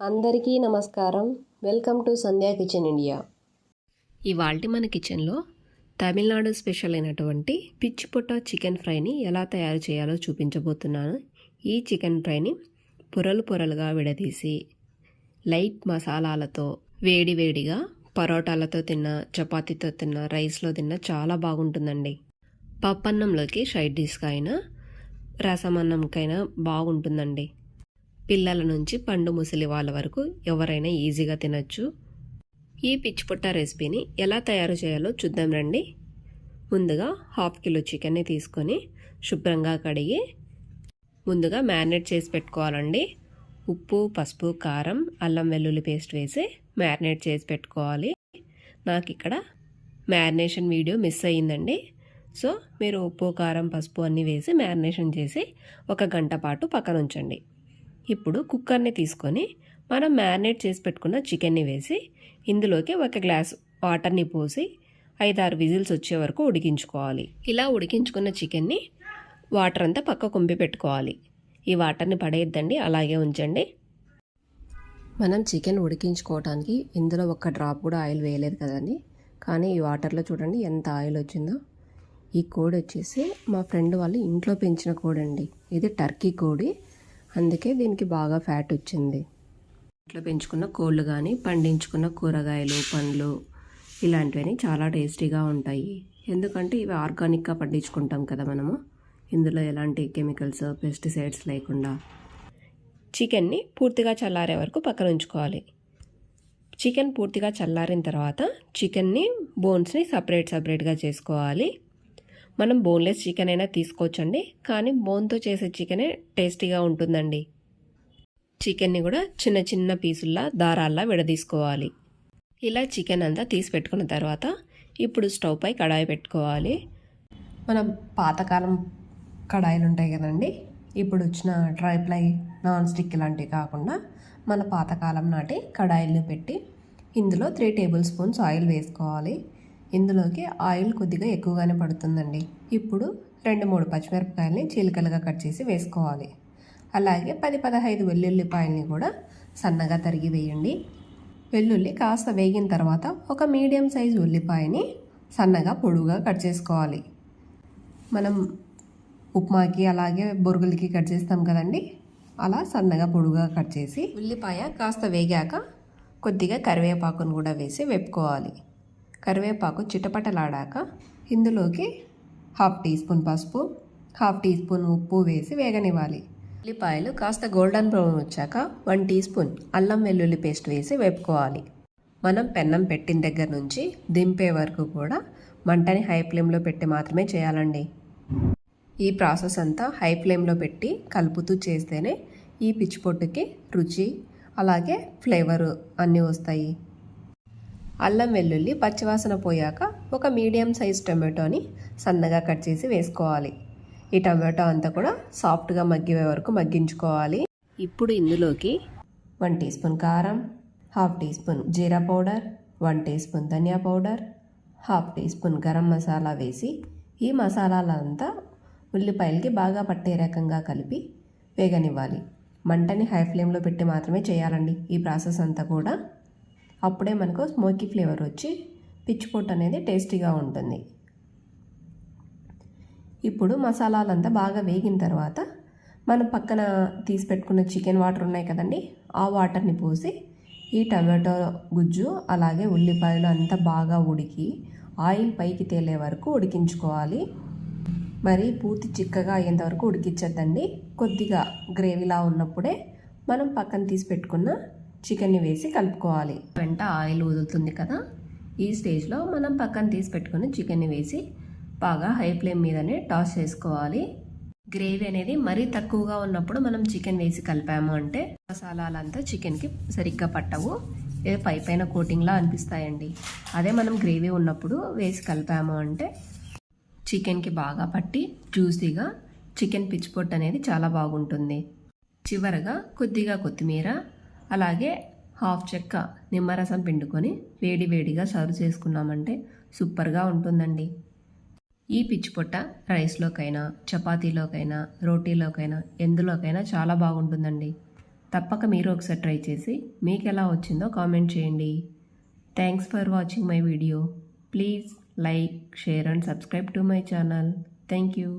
అందరికీ నమస్కారం. Welcome to Sandhya kitchen India. ఇవాల్టి మన కిచెన్లో తమిళనాడు స్పెషల్ అయినటువంటి పిచ్చి పొట్ట చికెన్ ఫ్రైని ఎలా తయారు చేయాలో చూపించబోతున్నాను. ఈ చికెన్ ఫ్రైని పొరలు పొరలుగా విడదీసి లైట్ మసాలాలతో వేడివేడిగా పరోటాలతో తిన్నా, చపాతీతో తిన్నా, రైస్లో తిన్నా చాలా బాగుంటుందండి. పప్పన్నంలోకి సైడ్ డిష్గా అయినా, రసమన్నంకైనా బాగుంటుందండి. పిల్లల నుంచి పండు ముసలి వాళ్ళ వరకు ఎవరైనా ఈజీగా తినచ్చు. ఈ పిచ్చిపొట్ట రెసిపీని ఎలా తయారు చేయాలో చూద్దాం రండి. ముందుగా 1/2 కిలో చికెన్ని తీసుకొని శుభ్రంగా కడిగి ముందుగా మ్యారినేట్ చేసి పెట్టుకోవాలండి. ఉప్పు, పసుపు, కారం, అల్లం వెల్లుల్లి పేస్ట్ వేసి మ్యారినేట్ చేసి పెట్టుకోవాలి. నాకు ఇక్కడ మ్యారినేషన్ వీడియో మిస్ అయ్యిందండి. సో మీరు ఉప్పు, కారం, పసుపు అన్నీ వేసి మ్యారినేషన్ చేసి 1 గంట పాటు పక్కన ఉంచండి. ఇప్పుడు కుక్కర్ని తీసుకొని మనం మ్యారినేట్ చేసి పెట్టుకున్న చికెన్ని వేసి ఇందులోకి 1 గ్లాస్ వాటర్ని పోసి 5-6 విజిల్స్ వచ్చే వరకు ఉడికించుకోవాలి. ఇలా ఉడికించుకున్న చికెన్ని వాటర్ అంతా పక్క కుంపి పెట్టుకోవాలి. ఈ వాటర్ని పడేయద్దండి, అలాగే ఉంచండి. మనం చికెన్ ఉడికించుకోవడానికి ఇందులో 1 డ్రాప్ కూడా ఆయిల్ వేయలేదు కదండి. కానీ ఈ వాటర్లో చూడండి ఎంత ఆయిల్ వచ్చిందో. ఈ కోడి వచ్చేసి మా ఫ్రెండ్ వాళ్ళు ఇంట్లో పెంచిన కోడి అండి. ఇది టర్కీ కోడి, అందుకే దీనికి బాగా ఫ్యాట్ వచ్చింది. ఇంట్లో పెంచుకున్న కోళ్ళు కానీ, పండించుకున్న కూరగాయలు, పండ్లు ఇలాంటివన్నీ చాలా టేస్టీగా ఉంటాయి. ఎందుకంటే ఇవి ఆర్గానిక్గా పండించుకుంటాం కదా మనము. ఇందులో ఎలాంటి కెమికల్స్, పెస్టిసైడ్స్ లేకుండా. చికెన్ని పూర్తిగా చల్లారే వరకు పక్కన ఉంచుకోవాలి. చికెన్ పూర్తిగా చల్లారిన తర్వాత చికెన్ని బోన్స్ని సపరేట్గా చేసుకోవాలి. మనం బోన్లెస్ చికెన్ అయినా తీసుకోవచ్చండి, కానీ బోన్తో చేసే చికెనే టేస్టీగా ఉంటుందండి. చికెన్ని కూడా చిన్న చిన్న పీసుల్లా, దారాల్లా విడదీసుకోవాలి. ఇలా చికెన్ అంతా తీసి పెట్టుకున్న తర్వాత ఇప్పుడు స్టవ్ పై కడాయి పెట్టుకోవాలి. మనం పాతకాలం కడాయిలు ఉంటాయి కదండి, ఇప్పుడు వచ్చిన ట్రైప్లై, నాన్ స్టిక్ ఇలాంటివి కాకుండా మన పాతకాలం నాటి కడాయిల్ని పెట్టి ఇందులో 3 టేబుల్ స్పూన్స్ ఆయిల్ వేసుకోవాలి. ఇందులోకి ఆయిల్ కొద్దిగా ఎక్కువగానే పడుతుందండి. ఇప్పుడు 2-3 పచ్చిమిరపకాయలని చీలికలుగా కట్ చేసి వేసుకోవాలి. అలాగే 10-15 వెల్లుల్లిపాయలని కూడా సన్నగా తరిగి వేయండి. వెల్లుల్లి కాస్త వేగిన తర్వాత ఒక మీడియం సైజు ఉల్లిపాయని సన్నగా పొడుగుగా కట్ చేసుకోవాలి. మనం ఉప్మాకి అలాగే బొరుగులకి కట్ చేస్తాం కదండి, అలా సన్నగా పొడుగుగా కట్ చేసి ఉల్లిపాయ కాస్త వేగాక కొద్దిగా కరివేపాకును కూడా వేసి వేపుకోవాలి. కరివేపాకు చిటపటలాడాక ఇందులోకి 1/2 టీ స్పూన్ పసుపు, 1/2 టీ స్పూన్ ఉప్పు వేసి వేగనివ్వాలి. ఉల్లిపాయలు కాస్త గోల్డెన్ బ్రౌన్ వచ్చాక 1 టీ స్పూన్ అల్లం వెల్లుల్లి పేస్ట్ వేసి వేపుకోవాలి. మనం పెన్నం పెట్టిన దగ్గర నుంచి దింపే వరకు కూడా మంటని హై ఫ్లేమ్లో పెట్టి మాత్రమే చేయాలండి. ఈ ప్రాసెస్ అంతా హై ఫ్లేమ్లో పెట్టి కలుపుతూ చేస్తేనే ఈ పిచ్చిపొట్టుకి రుచి అలాగే ఫ్లేవర్ అన్నీ వస్తాయి. అల్లం వెల్లుల్లి పచ్చివాసన పోయాక ఒక మీడియం సైజ్ టమాటోని సన్నగా కట్ చేసి వేసుకోవాలి. ఈ టమాటో అంతా కూడా సాఫ్ట్గా మగ్గే వరకు మగ్గించుకోవాలి. ఇప్పుడు ఇందులోకి 1 టీ స్పూన్ కారం, 1/2 teaspoon jeera powder, 1 teaspoon dhania powder, 1/2 teaspoon garam masala వేసి ఈ మసాలాలంతా ఉల్లిపాయలకి బాగా పట్టే రకంగా కలిపి వేగనివ్వాలి. మంటని హై ఫ్లేమ్లో పెట్టి మాత్రమే చేయాలండి ఈ ప్రాసెస్ అంతా కూడా. అప్పుడే మనకు స్మోకీ ఫ్లేవర్ వచ్చి పిచ్చిపొట్టు అనేది టేస్టీగా ఉంటుంది. ఇప్పుడు మసాలాలంతా బాగా వేగిన తర్వాత మనం పక్కన తీసి పెట్టుకున్న చికెన్ వాటర్ ఉన్నాయి కదండి, ఆ వాటర్ని పోసి ఈ టమాటో గుజ్జు అలాగే ఉల్లిపాయలు అంతా బాగా ఉడికి ఆయిల్ పైకి తేలే వరకు ఉడికించుకోవాలి. మరి పూర్తి చిక్కగా అయ్యేంత వరకు ఉడికించద్దండి. కొద్దిగా గ్రేవీలా ఉన్నప్పుడే మనం పక్కన తీసి పెట్టుకున్న చికెన్ని వేసి కలుపుకోవాలి. వెంట ఆయిల్ వదులుతుంది కదా, ఈ స్టేజ్లో మనం పక్కన తీసి పెట్టుకుని చికెన్ని వేసి బాగా హై ఫ్లేమ్ మీదనే టాస్ చేసుకోవాలి. గ్రేవీ అనేది మరీ తక్కువగా ఉన్నప్పుడు మనం చికెన్ వేసి కలిపాము అంటే మసాలాలంతా చికెన్కి సరిగ్గా పట్టవు, ఏ పైన కోటింగ్లా అనిపిస్తాయండి. అదే మనం గ్రేవీ ఉన్నప్పుడు వేసి కలిపాము అంటే చికెన్కి బాగా పట్టి జ్యూసీగా చికెన్ పిచ్చిపొట్టు అనేది చాలా బాగుంటుంది. చివరగా కొద్దిగా కొత్తిమీర అలాగే 1/2 చెక్క నిమ్మరసం పిండుకొని వేడివేడిగా సర్వ్ చేసుకున్నామంటే సూపర్గా ఉంటుందండి. ఈ పిచ్చిపొట్ట రైస్లోకైనా, చపాతీలోకైనా, రోటీలోకైనా, ఎందులోకైనా చాలా బాగుంటుందండి. తప్పక మీరు ఒకసారి ట్రై చేసి మీకు ఎలా వచ్చిందో కామెంట్ చేయండి. Thanks for watching my video. Please like, share and subscribe to my channel. Thank you.